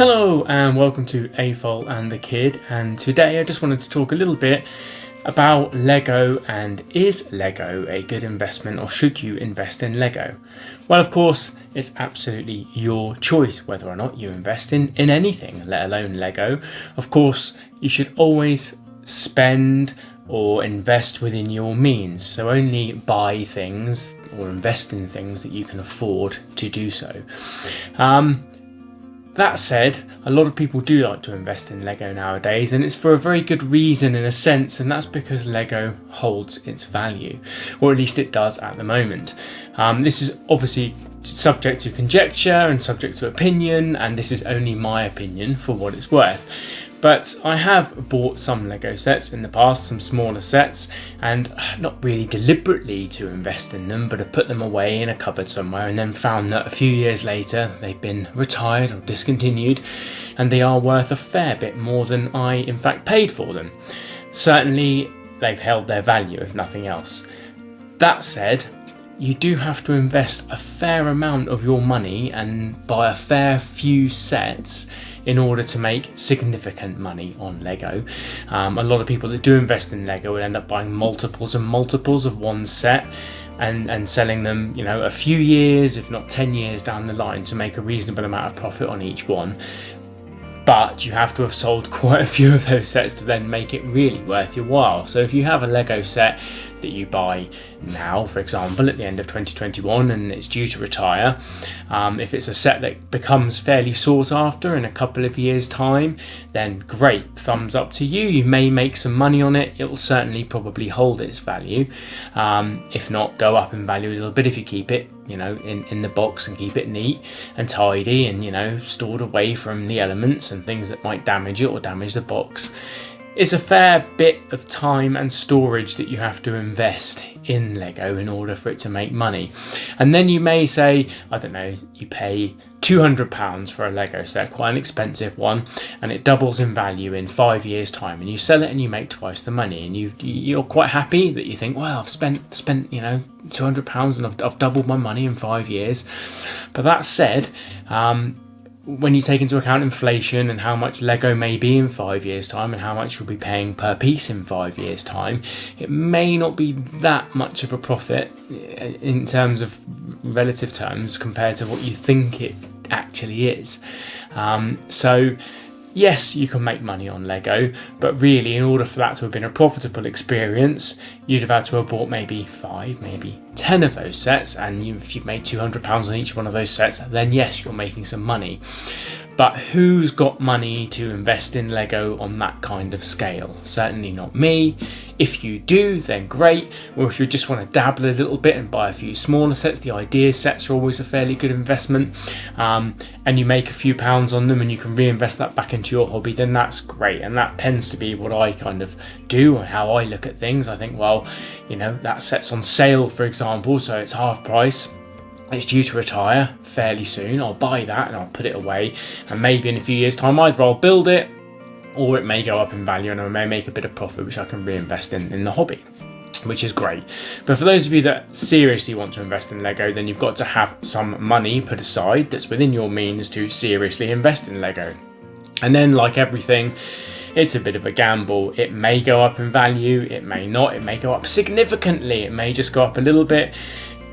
Hello and welcome to AFOL and the Kid, and today I just wanted to talk a little bit about Lego and is Lego a good investment or should you invest in Lego? Well, of course, it's absolutely your choice whether or not you invest in anything, let alone Lego. Of course, you should always spend or invest within your means, so only buy things or invest in things that you can afford to do so. That said, a lot of people do like to invest in Lego nowadays, and it's for a very good reason in a sense, and that's because Lego holds its value, or at least it does at the moment. This is obviously subject to conjecture and subject to opinion, and this is only my opinion for what it's worth. But I have bought some Lego sets in the past, some smaller sets, and not really deliberately to invest in them, but have put them away in a cupboard somewhere and then found that a few years later they've been retired or discontinued, and they are worth a fair bit more than I in fact paid for them. Certainly they've held their value if nothing else. That said, you do have to invest a fair amount of your money and buy a fair few sets in order to make significant money on Lego. A lot of people that do invest in Lego will end up buying multiples and multiples of one set and selling them, a few years, if not 10 years down the line to make a reasonable amount of profit on each one. But you have to have sold quite a few of those sets to then make it really worth your while. So if you have a Lego set that you buy now, for example, at the end of 2021 and it's due to retire, if it's a set that becomes fairly sought after in a couple of years' time, then great, thumbs up to you. You may make some money on it. It will certainly probably hold its value. If not, go up in value a little bit if you keep it in the box and keep it neat and tidy and stored away from the elements and things that might damage it or damage the box. It's a fair bit of time and storage that you have to invest in Lego in order for it to make money. And then you may say, you pay £200 for a Lego set, quite an expensive one, and it doubles in value in 5 years' time, and you sell it and you make twice the money, and you're quite happy that you think, well, I've spent £200 and I've doubled my money in 5 years. But that said, when you take into account inflation and how much Lego may be in 5 years' time and how much you'll be paying per piece in 5 years' time, it may not be that much of a profit in terms of relative terms compared to what you think it actually is. So yes, you can make money on Lego, but really in order for that to have been a profitable experience, you'd have had to have bought maybe 5, maybe 10 of those sets, and if you've made £200 on each one of those sets, then yes, you're making some money. But who's got money to invest in Lego on that kind of scale? Certainly not me. If you do, then great. Or if you just want to dabble a little bit and buy a few smaller sets, the ideas sets are always a fairly good investment, and you make a few pounds on them and you can reinvest that back into your hobby, then that's great. And that tends to be what I kind of do and how I look at things. I think, well, that set's on sale, for example, so it's half price. It's due to retire fairly soon. I'll buy that and I'll put it away, and maybe in a few years' time either I'll build it or it may go up in value and I may make a bit of profit which I can reinvest in the hobby, which is great. But for those of you that seriously want to invest in Lego, then you've got to have some money put aside that's within your means to seriously invest in Lego. And then, like everything, it's a bit of a gamble. It may go up in value, it may not, it may go up significantly, it may just go up a little bit.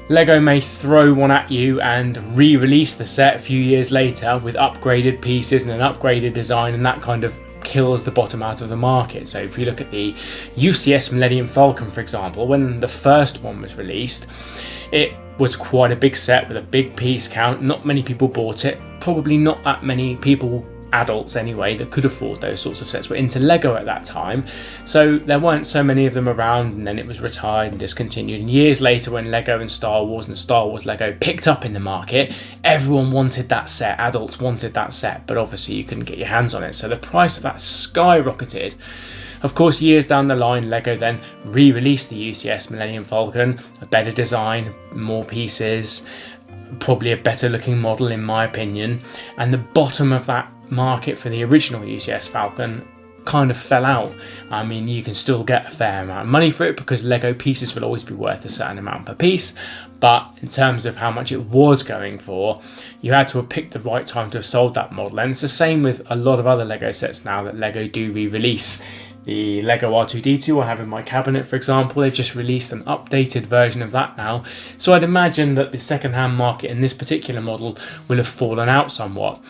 Lego may throw one at you and re-release the set a few years later with upgraded pieces and an upgraded design, and that kind of kills the bottom out of the market. So if you look at the UCS Millennium Falcon, for example, when the first one was released, it was quite a big set with a big piece count. Not many people bought it, probably not that many people, adults anyway, that could afford those sorts of sets were into Lego at that time, so there weren't so many of them around, and then it was retired and discontinued. And years later, when Lego and Star Wars Lego picked up in the market, everyone wanted that set, adults wanted that set, but obviously you couldn't get your hands on it, so the price of that skyrocketed. Of course, years down the line, Lego then re-released the UCS Millennium Falcon, a better design, more pieces, probably a better looking model in my opinion, and the bottom of that market for the original UCS Falcon kind of fell out. I mean, you can still get a fair amount of money for it because Lego pieces will always be worth a certain amount per piece. But in terms of how much it was going for, you had to have picked the right time to have sold that model. And it's the same with a lot of other Lego sets now that Lego do re-release. The Lego R2-D2 I have in my cabinet, for example, they've just released an updated version of that now. So I'd imagine that the second-hand market in this particular model will have fallen out somewhat.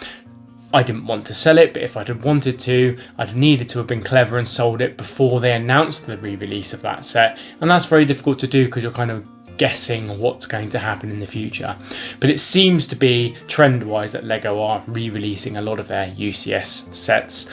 I didn't want to sell it, but if I'd have wanted to, I'd have needed to have been clever and sold it before they announced the re-release of that set. And that's very difficult to do because you're kind of guessing what's going to happen in the future. But it seems to be trend-wise that Lego are re-releasing a lot of their UCS sets,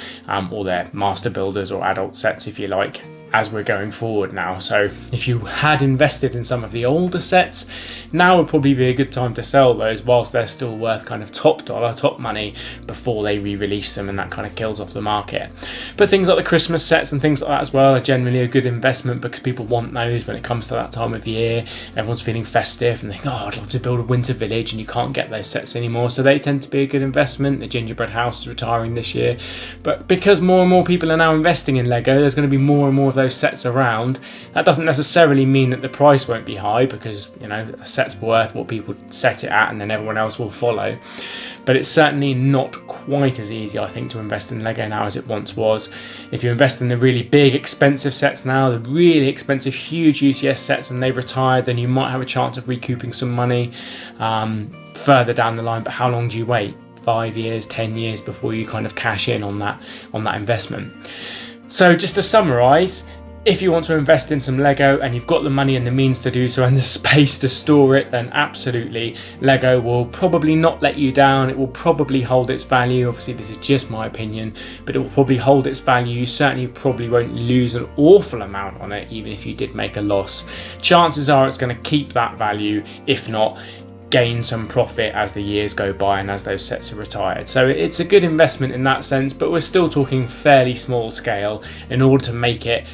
or their master builders or adult sets, if you like, as we're going forward now. So if you had invested in some of the older sets, now would probably be a good time to sell those whilst they're still worth kind of top dollar, top money, before they re-release them, and that kind of kills off the market. But things like the Christmas sets and things like that as well are generally a good investment because people want those when it comes to that time of year. Everyone's feeling festive and they think, oh, I'd love to build a winter village, and you can't get those sets anymore. So they tend to be a good investment. The gingerbread house is retiring this year. But because more and more people are now investing in Lego, there's going to be more and more of those sets around. That doesn't necessarily mean that the price won't be high because, you know, a set's worth what people set it at and then everyone else will follow. But it's certainly not quite as easy, I think, to invest in Lego now as it once was. If you invest in the really big, expensive sets now, the really expensive, huge UCS sets, and they've retired, then you might have a chance of recouping some money further down the line. But how long do you wait? 5 years, 10 years before you kind of cash in on that investment? So just to summarise, if you want to invest in some Lego and you've got the money and the means to do so and the space to store it, then absolutely, Lego will probably not let you down. It will probably hold its value. Obviously, this is just my opinion, but it will probably hold its value. You certainly probably won't lose an awful amount on it, even if you did make a loss. Chances are it's going to keep that value, if not gain some profit as the years go by and as those sets are retired. So it's a good investment in that sense, but we're still talking fairly small scale. In order to make it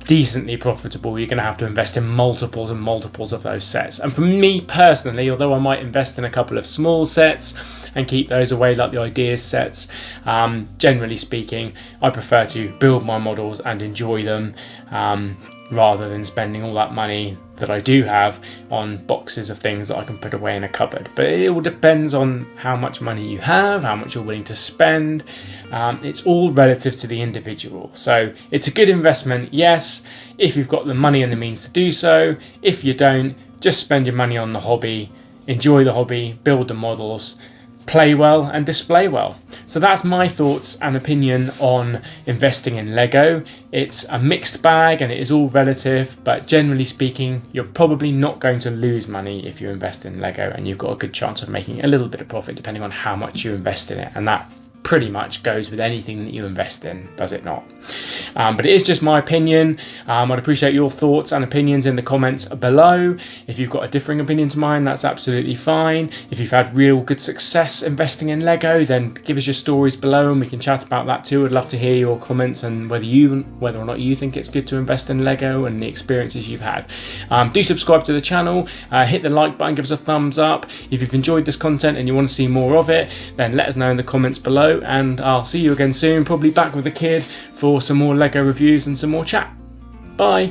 decently profitable, you're going to have to invest in multiples and multiples of those sets. And for me personally, although I might invest in a couple of small sets and keep those away like the ideas sets, generally speaking, I prefer to build my models and enjoy them rather than spending all that money that I do have on boxes of things that I can put away in a cupboard. But it all depends on how much money you have, how much you're willing to spend. It's all relative to the individual. So it's a good investment, yes, if you've got the money and the means to do so. If you don't, just spend your money on the hobby, enjoy the hobby, build the models, play well and display well. So that's my thoughts and opinion on investing in Lego. It's a mixed bag and it is all relative, but generally speaking, you're probably not going to lose money if you invest in Lego, and you've got a good chance of making a little bit of profit depending on how much you invest in it. And that pretty much goes with anything that you invest in, does it not? But it is just my opinion. I'd appreciate your thoughts and opinions in the comments below. If you've got a differing opinion to mine, that's absolutely fine. If you've had real good success investing in Lego, then give us your stories below and we can chat about that too. I'd love to hear your comments and whether or not you think it's good to invest in Lego and the experiences you've had. Do subscribe to the channel, hit the like button, give us a thumbs up. If you've enjoyed this content and you want to see more of it, then let us know in the comments below, and I'll see you again soon, probably back with a kid for some more Lego reviews and some more chat. Bye.